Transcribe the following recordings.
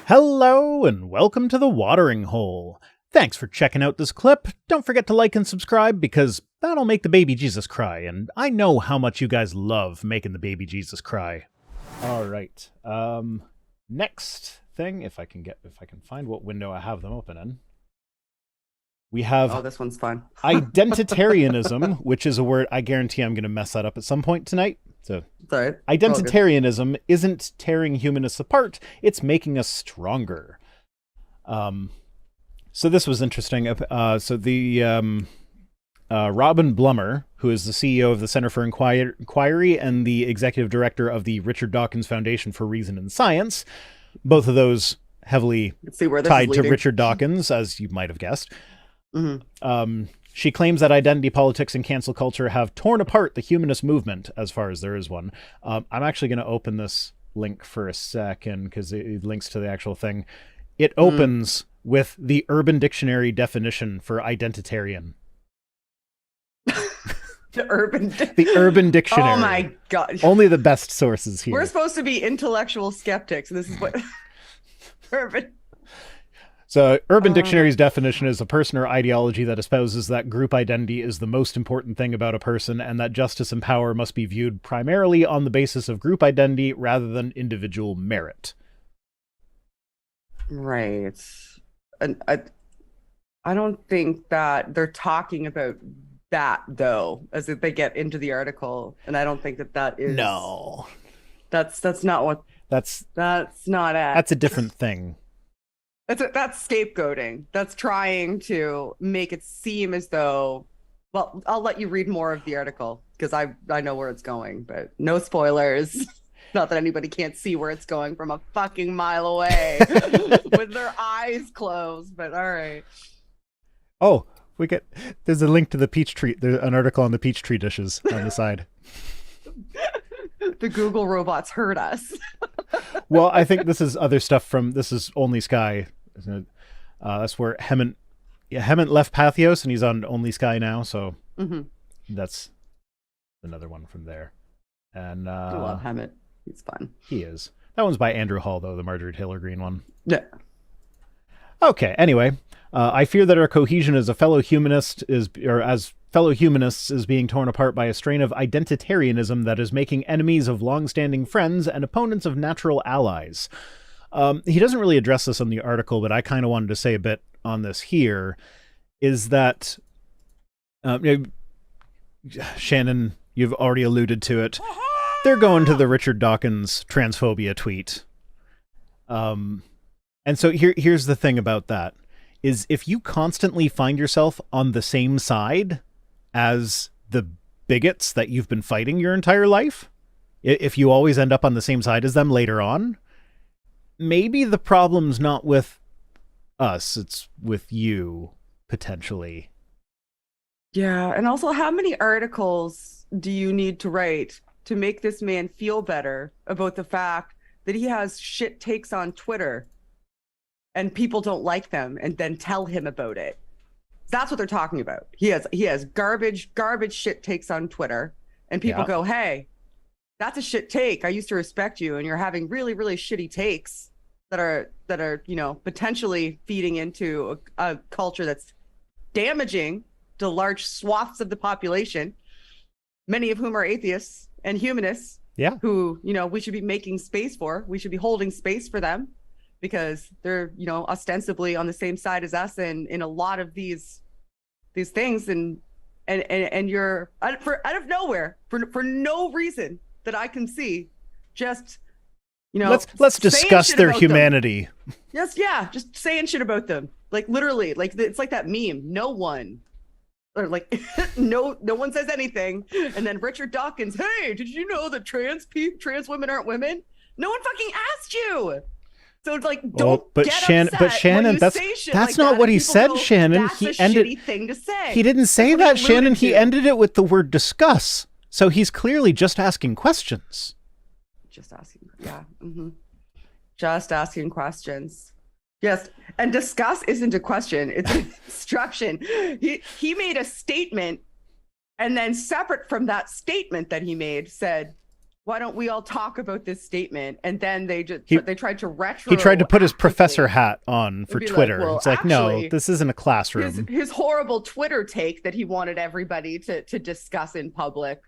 Hello and welcome to the Watering Hole. Thanks for checking out this clip. Don't forget to like and subscribe because that'll make the baby Jesus cry, and I know how much you guys love making the baby Jesus cry. All right. Next thing, if I can find what window I have them open in. We have this one's fun. identitarianism, which is a word I guarantee I'm going to mess that up at some point tonight. So, right. Identitarianism isn't tearing humanists apart, it's making us stronger. So this was interesting. Robin Blummer, who is the CEO of the Center for Inquiry and the executive director of the Richard Dawkins Foundation for Reason and Science, both of those heavily tied to Richard Dawkins, as you might have guessed. Mm-hmm. She claims that identity politics and cancel culture have torn apart the humanist movement, as far as there is one. I'm actually going to open this link for a second because it links to the actual thing. It opens with the Urban Dictionary definition for identitarian. The Urban Dictionary. Oh my God. Only the best sources here. We're supposed to be intellectual skeptics. This is what Urban. So Urban Dictionary's definition is a person or ideology that espouses that group identity is the most important thing about a person and that justice and power must be viewed primarily on the basis of group identity rather than individual merit. Right. And I don't think that they're talking about that, though, as if they get into the article. And I don't think that is... No. That's not what... That's not it. That's a different thing. That's scapegoating. That's trying to make it seem as though, well, I'll let you read more of the article because I know where it's going, but no spoilers. Not that anybody can't see where it's going from a fucking mile away with their eyes closed, but all right. Oh, there's a link to the peach tree. There's an article on the peach tree dishes on the side. The Google robots heard us. Well, I think this is other stuff this is Only Sky. That's where Hemant left Pathos and he's on Only Sky now. So that's another one from there. And I love Hemant. He's fun. He is. That one's by Andrew Hall, though, the Marjorie Taylor Greene one. Yeah. Okay. Anyway, I fear that our cohesion as fellow humanists is being torn apart by a strain of identitarianism that is making enemies of long-standing friends and opponents of natural allies. He doesn't really address this in the article, but I kind of wanted to say a bit on this here, is that Shannon, you've already alluded to it. They're going to the Richard Dawkins transphobia tweet. And so here's the thing about that, is if you constantly find yourself on the same side as the bigots that you've been fighting your entire life, if you always end up on the same side as them later on, maybe the problem's not with us, it's with you, potentially. Yeah, and also how many articles do you need to write to make this man feel better about the fact that he has shit takes on Twitter and people don't like them and then tell him about it? That's what they're talking about. He has garbage shit takes on Twitter and people go, hey, that's a shit take. I used to respect you and you're having really, really shitty takes that are, potentially feeding into a culture that's damaging to large swaths of the population, many of whom are atheists and humanists. Yeah. Who, we should be making space for. We should be holding space for them because they're, ostensibly on the same side as us and in a lot of these things and you're out of nowhere for no reason that I can see, just let's discuss their humanity. Yes, yeah, just saying shit about them, like literally, like it's like that meme. No one says anything, and then Richard Dawkins, hey, did you know that trans women aren't women? No one fucking asked you. So it's like, Shannon, that's not what he said, Shannon. That's a shitty thing to say. He didn't say that, Shannon. He ended it with the word discuss. So he's clearly just asking questions. Just asking, yeah. Just asking questions. Yes, and discuss isn't a question; it's an instruction. He made a statement, and then separate from that statement that he made, said, why don't we all talk about this statement? And then they tried to retro. He tried to put his professor hat on for Twitter. Like, well, it's like, actually, no, this isn't a classroom. His horrible Twitter take that he wanted everybody to discuss in public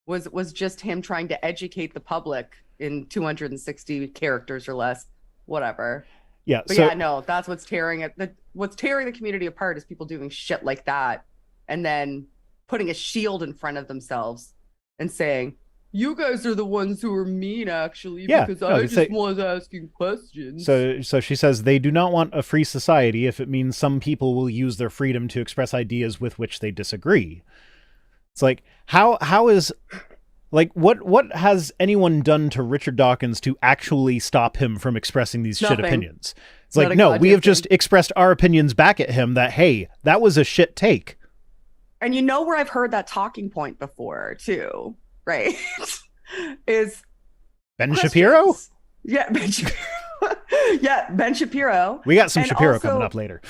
was just him trying to educate the public in 260 characters or less, whatever. Yeah. But yeah, no, that's what's tearing the community apart is people doing shit like that and then putting a shield in front of themselves and saying, you guys are the ones who are mean, actually, because I just was asking questions. So she says they do not want a free society if it means some people will use their freedom to express ideas with which they disagree. It's like, how is, like, what has anyone done to Richard Dawkins to actually stop him from expressing these shit opinions? It's like, no, we have just expressed our opinions back at him that, hey, that was a shit take. And you know where I've heard that talking point before, too. Right. Is Ben Shapiro? Yeah, Ben Shapiro. Yeah, Ben Shapiro. We got some Shapiro coming up later.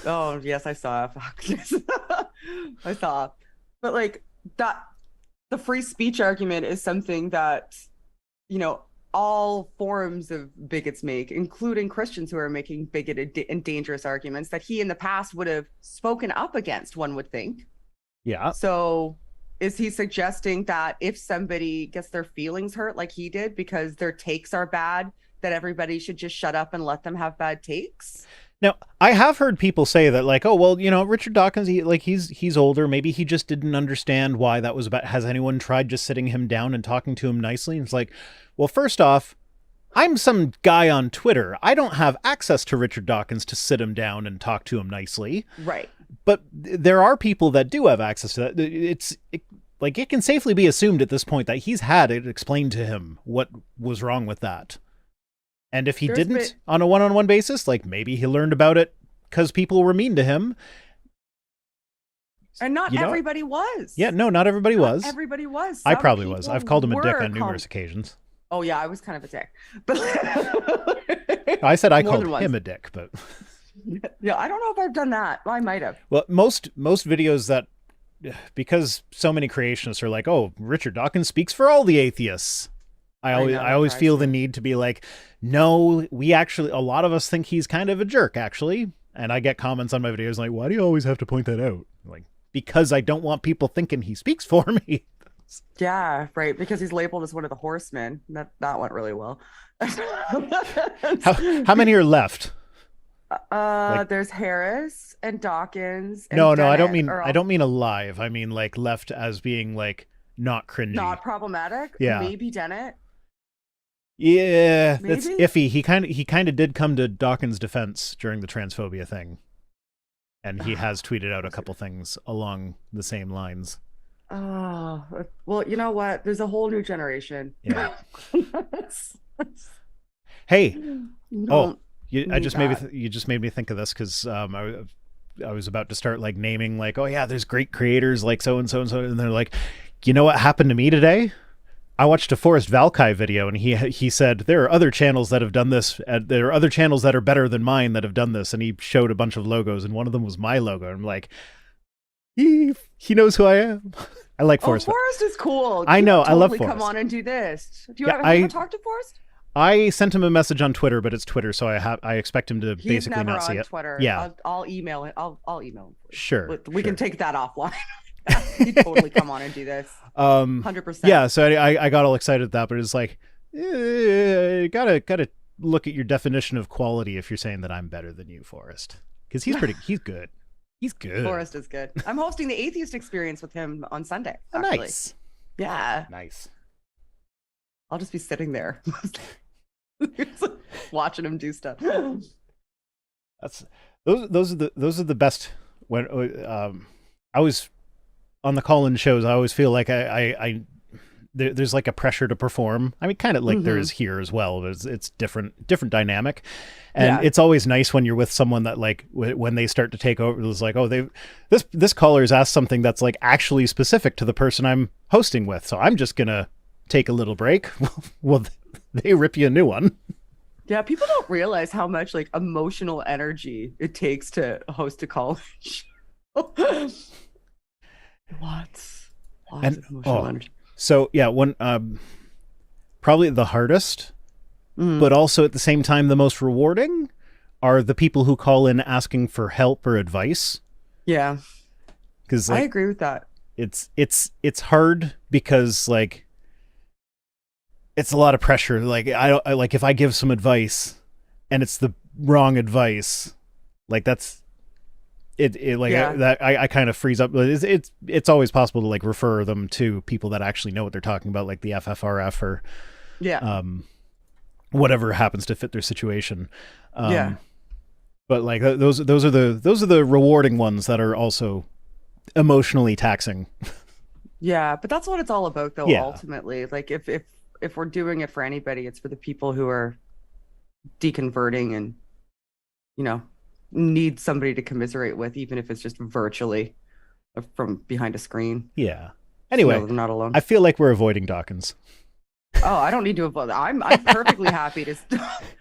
Oh, yes, I saw. Fuck. I saw. But like that, the free speech argument is something that, you know, all forms of bigots make, including Christians who are making bigoted and dangerous arguments that he in the past would have spoken up against, one would think. Yeah. So is he suggesting that if somebody gets their feelings hurt like he did because their takes are bad, that everybody should just shut up and let them have bad takes? Now, I have heard people say that, like, oh, well, you know, Richard Dawkins, he's older. Maybe he just didn't understand why that was about. Has anyone tried just sitting him down and talking to him nicely? And it's like, well, first off, I'm some guy on Twitter. I don't have access to Richard Dawkins to sit him down and talk to him nicely. Right. But there are people that do have access to that. It can safely be assumed at this point that he's had it explained to him what was wrong with that. And if he didn't on a one-on-one basis, like maybe he learned about it because people were mean to him. And not everybody was. Yeah, no, not everybody was. Everybody was. I probably was. I've called him a dick on numerous occasions. Oh, yeah, I was kind of a dick. But I said I called him a dick, but... Yeah, I don't know if I've done that. Well, I might have. Well, most videos that... Because so many creationists are like, oh, Richard Dawkins speaks for all the atheists. I always feel the need to be like, no, a lot of us think he's kind of a jerk, actually. And I get comments on my videos like, why do you always have to point that out? Like, because I don't want people thinking he speaks for me. Yeah, right. Because he's labeled as one of the horsemen. That went really well. How many are left? There's Harris and Dawkins. And no, I don't mean alive. I mean like left as being like not cringy, not problematic. Yeah, maybe Dennett. Yeah, maybe? That's iffy. He kind of did come to Dawkins' defense during the transphobia thing, and he has tweeted out a couple things along the same lines. Oh, well, you know what? There's a whole new generation. Yeah. Hey. You just made me think of this because I was about to start like naming like, oh yeah, there's great creators like so and so and so, and they're like, you know what happened to me today? I watched a Forrest Valkai video, and he said there are other channels that have done this. There are other channels that are better than mine that have done this, and he showed a bunch of logos, and one of them was my logo. I'm like, he knows who I am. I like Forrest. Forrest is cool. I know. I love Forrest. Come on and do this. Do you ever talk to Forrest? I sent him a message on Twitter, but it's Twitter, so I expect him to basically not see it. He's never on Twitter. Yeah, I'll email it. I'll email him. Sure, we can take that offline. He'd totally come on and do this. 100%. Yeah, so I got all excited at that, but it's like, gotta look at your definition of quality if you're saying that I'm better than you, Forrest, because he's good. He's good. Forrest is good. I'm hosting the Atheist Experience with him on Sunday. Actually. Nice. Yeah. Nice. I'll just be sitting there. Watching him do stuff. Those are the best. When I was on the call-in shows, I always feel like there's like a pressure to perform. I mean, kind of like there is here as well, but it's different dynamic. And it's always nice when you're with someone that like when they start to take over, it's like, oh, this caller's asked something that's like actually specific to the person I'm hosting with, so I'm just gonna take a little break. Well, they rip you a new one. Yeah, people don't realize how much like emotional energy it takes to host a call show. Lots of emotional energy. So yeah, when probably the hardest, but also at the same time the most rewarding are the people who call in asking for help or advice. Yeah. Because I agree with that. It's hard because like it's a lot of pressure. Like I like if I give some advice and it's the wrong advice, like that's it like I kind of freeze up. It's always possible to like refer them to people that actually know what they're talking about, like the FFRF or whatever happens to fit their situation. But like those are the rewarding ones that are also emotionally taxing. Yeah, but that's what it's all about though, ultimately. Like if we're doing it for anybody, it's for the people who are deconverting and, you know, need somebody to commiserate with, even if it's just virtually from behind a screen. Yeah. Anyway, so they're not alone. I feel like we're avoiding Dawkins. Oh, I don't need to avoid. I'm perfectly happy to,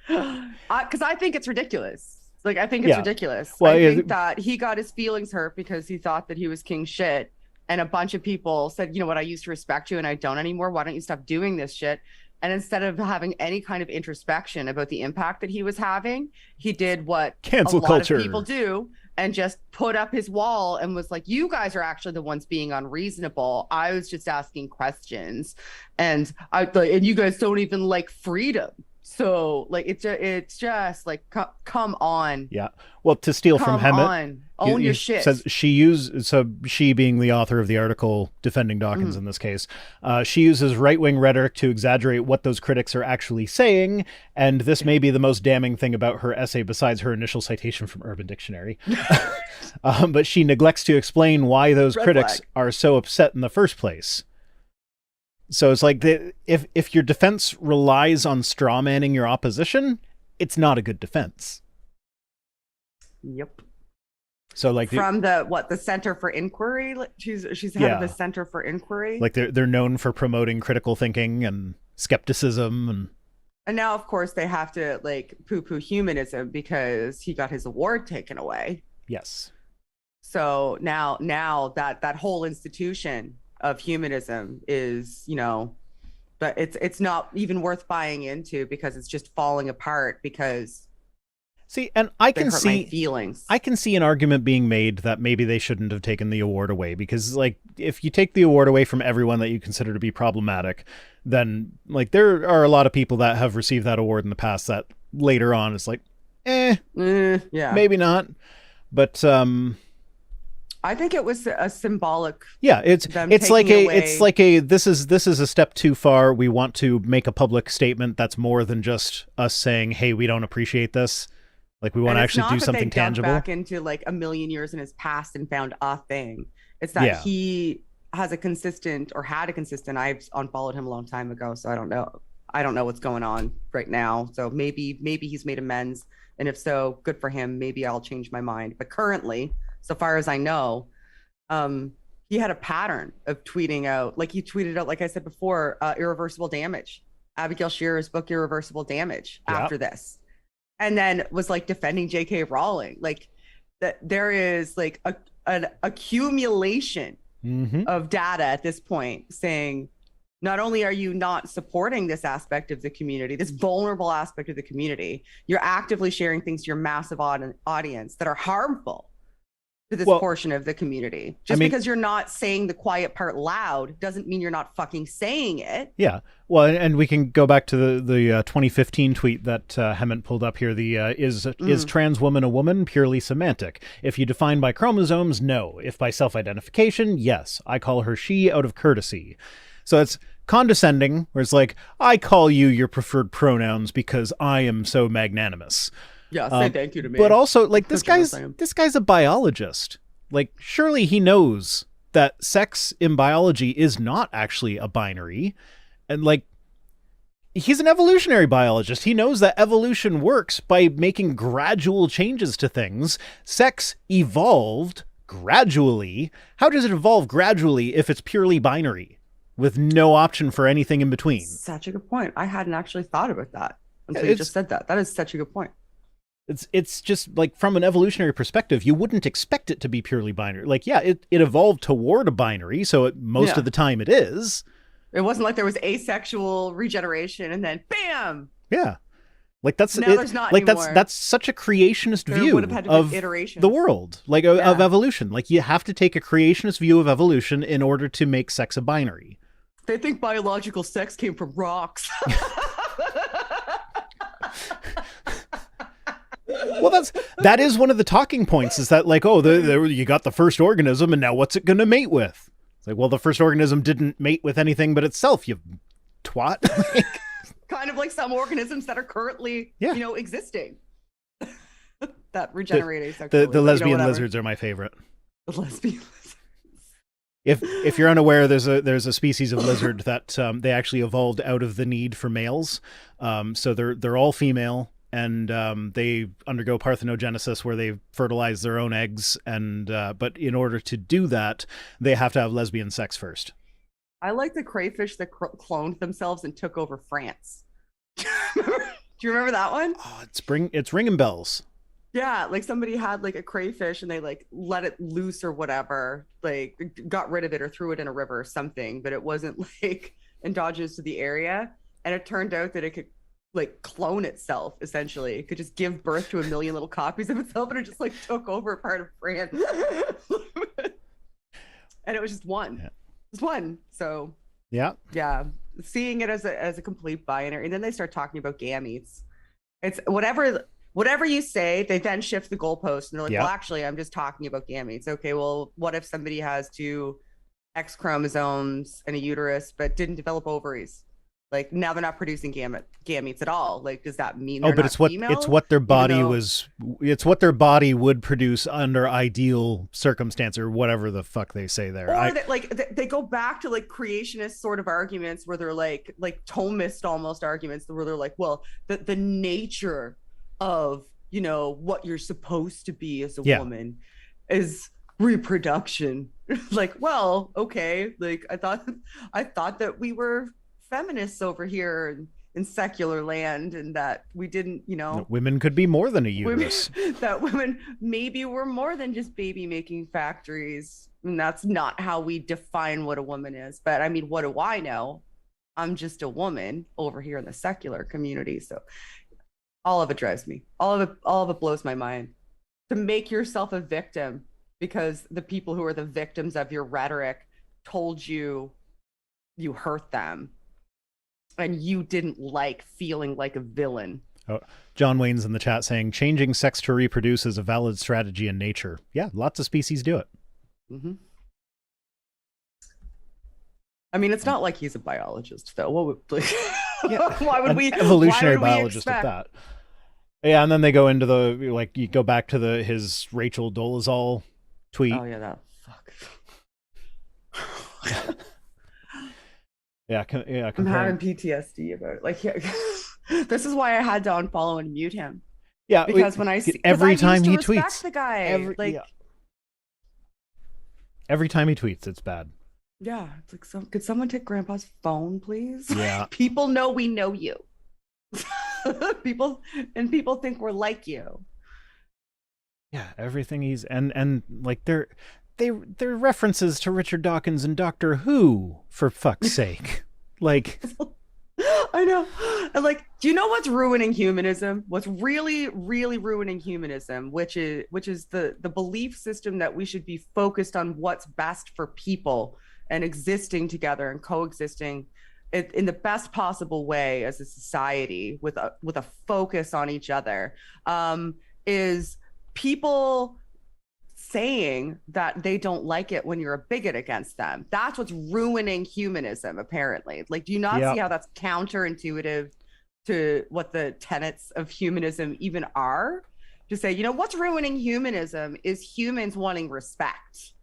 because I think it's ridiculous. Like I think it's ridiculous. Well, I think that he got his feelings hurt because he thought that he was king shit, and a bunch of people said, you know what, I used to respect you and I don't anymore. Why don't you stop doing this shit? And instead of having any kind of introspection about the impact that he was having, he did what cancel a lot culture of people do and just put up his wall and was like, you guys are actually the ones being unreasonable. I was just asking questions, and you guys don't even like freedom. So like it's just like come on. Yeah. Well, to steal from Hammett, own your shit. Says she being the author of the article defending Dawkins in this case, she uses right-wing rhetoric to exaggerate what those critics are actually saying, and this may be the most damning thing about her essay besides her initial citation from Urban Dictionary. But she neglects to explain why those critics are so upset in the first place. So it's like if your defense relies on strawmanning your opposition, it's not a good defense. Yep. So like from the Center for Inquiry, she's head of the Center for Inquiry. Like they're known for promoting critical thinking and skepticism, and now of course they have to like poo-poo humanism because he got his award taken away. Yes. So now that whole institution of humanism is, you know, but it's not even worth buying into because it's just falling apart because and I can see feelings. I can see an argument being made that maybe they shouldn't have taken the award away, because like if you take the award away from everyone that you consider to be problematic, then like there are a lot of people that have received that award in the past that later on it's like maybe not. But I think it was a symbolic. Yeah, it's like this is a step too far. We want to make a public statement that's more than just us saying, "Hey, we don't appreciate this." Like we want to actually do something tangible. Back into like a million years in his past and found a thing. It's that he has a consistent or had a consistent. I've unfollowed him a long time ago, so I don't know. I don't know what's going on right now. So maybe he's made amends, and if so, good for him. Maybe I'll change my mind. But currently, so far as I know, he had a pattern of tweeting out, like he tweeted out, like I said before, Irreversible Damage, Abigail Shearer's book, Irreversible Damage, after this. And then was like defending J.K. Rowling. Like that there is like an accumulation of data at this point saying, not only are you not supporting this aspect of the community, this vulnerable aspect of the community, you're actively sharing things to your massive audience that are harmful to this portion of the community. Because you're not saying the quiet part loud doesn't mean you're not fucking saying it. Yeah. Well, and we can go back to the 2015 tweet that Hammett pulled up here. Is trans woman a woman? Purely semantic. If you define by chromosomes, no. If by self-identification, yes. I call her she out of courtesy. So it's condescending, where it's like, I call you your preferred pronouns because I am so magnanimous. Yeah, say thank you to me. But also, like, this guy's a biologist. Like, surely he knows that sex in biology is not actually a binary. And, like, he's an evolutionary biologist. He knows that evolution works by making gradual changes to things. Sex evolved gradually. How does it evolve gradually if it's purely binary with no option for anything in between? Such a good point. I hadn't actually thought about that until you just said that. That is such a good point. It's just like from an evolutionary perspective, you wouldn't expect it to be purely binary. Like, yeah, it evolved toward a binary, so most of the time it is, It wasn't like there was asexual regeneration and then bam. Yeah. Like that's now there's not like anymore. that's such a creationist view of the world, like of evolution. Like you have to take a creationist view of evolution in order to make sex a binary. They think biological sex came from rocks. Well, that is one of the talking points, is that like, oh, you got the first organism and now what's it going to mate with? It's like, well, the first organism didn't mate with anything but itself, you twat. Kind of like some organisms that are currently, existing. That regenerate asexually. The lesbian lizards are my favorite. The lesbian lizards. If you're unaware, there's a species of lizard that they actually evolved out of the need for males. So they're all female, and they undergo parthenogenesis, where they fertilize their own eggs. And but in order to do that, they have to have lesbian sex first. I like the crayfish that cloned themselves and took over France. Do you remember that one? Oh, it's ringing bells. Yeah, like somebody had like a crayfish and they like let it loose or whatever, like got rid of it or threw it in a river or something, but it wasn't like endogenous to the area. And it turned out that it could like clone itself, essentially. It could just give birth to 1 million little copies of itself, and it just like took over a part of France. And it was just one. Yeah. Just one. So yeah, seeing it as a complete binary, and then they start talking about gametes. It's whatever you say, they then shift the goalpost, and they're like, well, actually, I'm just talking about gametes. Okay, well, what if somebody has 2 X chromosomes and a uterus but didn't develop ovaries? Like, now they're not producing gametes at all. Like, does that mean they're not female? It's what their body it's what their body would produce under ideal circumstance, or whatever the fuck they say there. Or they go back to like creationist sort of arguments where they're like Thomist almost arguments where they're like, well, the nature of, what you're supposed to be as a woman is reproduction. Like, well, okay. Like I thought that we were feminists over here in secular land, and that we didn't, women could be more than a uterus. That women maybe were more than just baby making factories, and that's not how we define what a woman is. But I mean, what do I know? I'm just a woman over here in the secular community. So all of it drives me. All of it blows my mind. To make yourself a victim because the people who are the victims of your rhetoric told you hurt them. And you didn't like feeling like a villain. Oh, John Wayne's in the chat saying, changing sex to reproduce is a valid strategy in nature. Yeah, lots of species do it. Mm-hmm. I mean, it's not like he's a biologist, though. What would, why would we? Evolutionary biologist at that. Yeah, and then they go into you go back to his Rachel Dolezal tweet. Oh, yeah, that fuck. I'm having PTSD about it. Like, this is why I had to unfollow and mute him. Yeah, because when I see every time he tweets, the guy, every time he tweets, it's bad. Yeah, it's like, could someone take Grandpa's phone, please? Yeah, people know we know you. people think we're like you. Yeah, everything he's and like they're references to Richard Dawkins and Doctor Who, for fuck's sake. Like, I know. And like, do you know what's ruining humanism? What's really, really ruining humanism, which is the belief system that we should be focused on what's best for people and existing together and coexisting in the best possible way as a society with a focus on each other, is people saying that they don't like it when you're a bigot against them. That's what's ruining humanism, apparently. Like, do you not see how that's counterintuitive to what the tenets of humanism even are? To say, what's ruining humanism is humans wanting respect.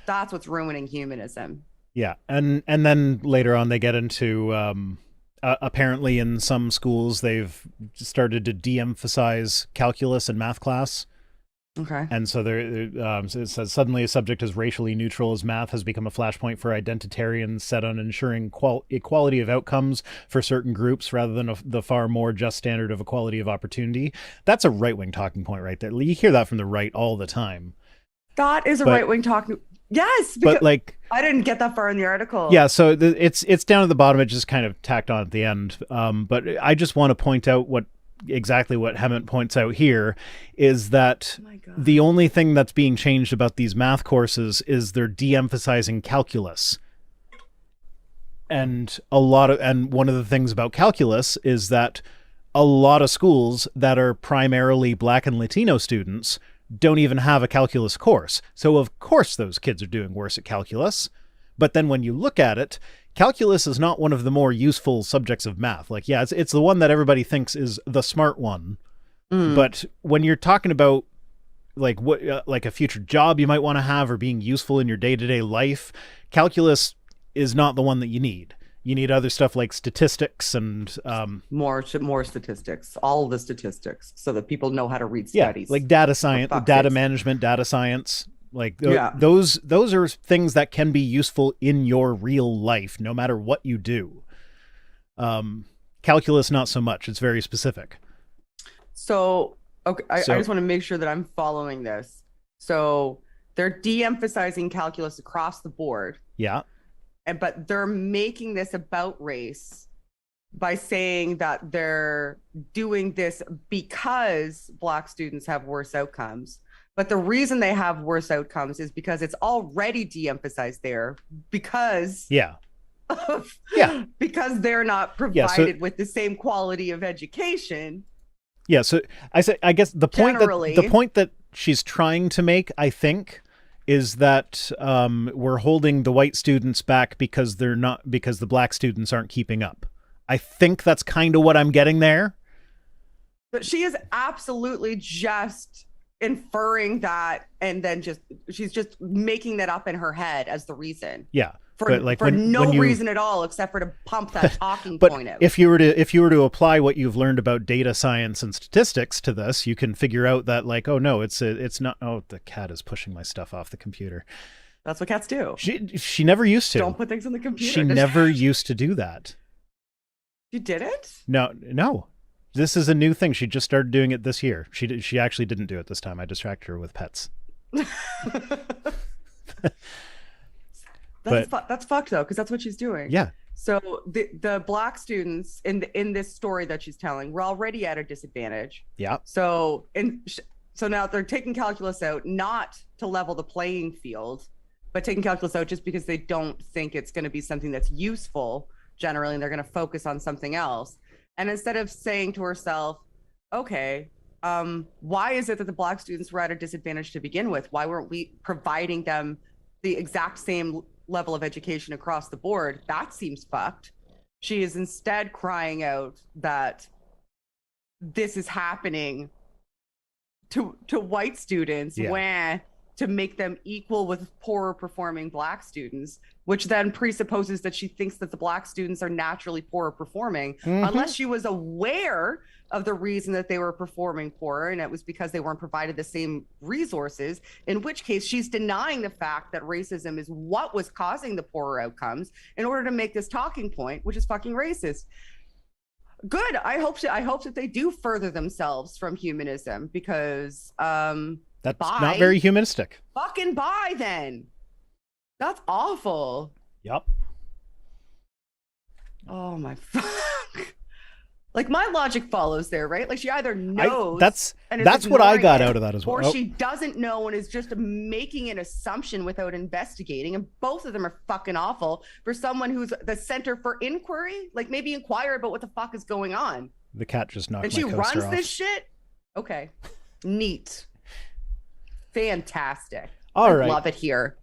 That's what's ruining humanism. Yeah, and then later on they get into apparently in some schools they've started to de-emphasize calculus in math class. Okay. And so it says, suddenly a subject as racially neutral as math has become a flashpoint for identitarians set on ensuring equality of outcomes for certain groups rather than the far more just standard of equality of opportunity. That's a right-wing talking point right there. You hear that from the right all the time. That is a right-wing talking. Yes, but like I didn't get that far in the article. Yeah, so it's down at the bottom. It just kind of tacked on at the end. But I just want to point out exactly what Hemant points out here is that the only thing that's being changed about these math courses is they're de-emphasizing calculus. And one of the things about calculus is that a lot of schools that are primarily Black and Latino students don't even have a calculus course. So of course those kids are doing worse at calculus. But then when you look at it, calculus is not one of the more useful subjects of math. Like, yeah, it's the one that everybody thinks is the smart one. But when you're talking about like what like a future job you might want to have or being useful in your day-to-day life, calculus is not the one that you need. You need other stuff like statistics and more statistics, all the statistics, so that people know how to read studies. Yeah, like data science, data management, data science. Like those are things that can be useful in your real life, no matter what you do. Calculus, not so much. It's very specific. So, okay, I just want to make sure that I'm following this. So they're de-emphasizing calculus across the board. Yeah. But they're making this about race by saying that they're doing this because Black students have worse outcomes. But the reason they have worse outcomes is because it's already de-emphasized there because because they're not provided with the same quality of education. Yeah, so I guess the point that she's trying to make, I think, is that we're holding the white students back because the Black students aren't keeping up. I think that's kind of what I'm getting there. But she is absolutely just inferring that, and then she's just making that up in her head as the reason. Yeah. For no reason at all, except for to pump that talking point out. If you were to apply what you've learned about data science and statistics to this, you can figure out that like, oh no, it's not. Oh, the cat is pushing my stuff off the computer. That's what cats do. She never used to. Don't put things on the computer. She never used to do that. You did it? No. This is a new thing. She just started doing it this year. She actually didn't do it this time. I distracted her with pets. That's fucked though, because that's what she's doing. Yeah. So the Black students in this story that she's telling were already at a disadvantage. Yeah. So now they're taking calculus out, not to level the playing field, but taking calculus out just because they don't think it's going to be something that's useful generally, and they're going to focus on something else. And instead of saying to herself, okay, why is it that the Black students were at a disadvantage to begin with? Why weren't we providing them the exact same level of education across the board? That seems fucked. She is instead crying out that this is happening to white students, to make them equal with poorer performing Black students, which then presupposes that she thinks that the Black students are naturally poorer performing, unless she was aware of the reason that they were performing poorer, and it was because they weren't provided the same resources, in which case she's denying the fact that racism is what was causing the poorer outcomes in order to make this talking point, which is fucking racist. Good. I hope that they do further themselves from humanism, because that's not very humanistic. Fucking bye then. That's awful. Yep. Oh my fuck. Like, my logic follows there, right? Like, she either knows that's what I got out of that as well. Or she doesn't know and is just making an assumption without investigating. And both of them are fucking awful for someone who's the center for inquiry. Like, maybe inquire about what the fuck is going on. The cat just knocked my coaster off. And she runs this shit? Okay. Neat. Fantastic. All right. Love it here.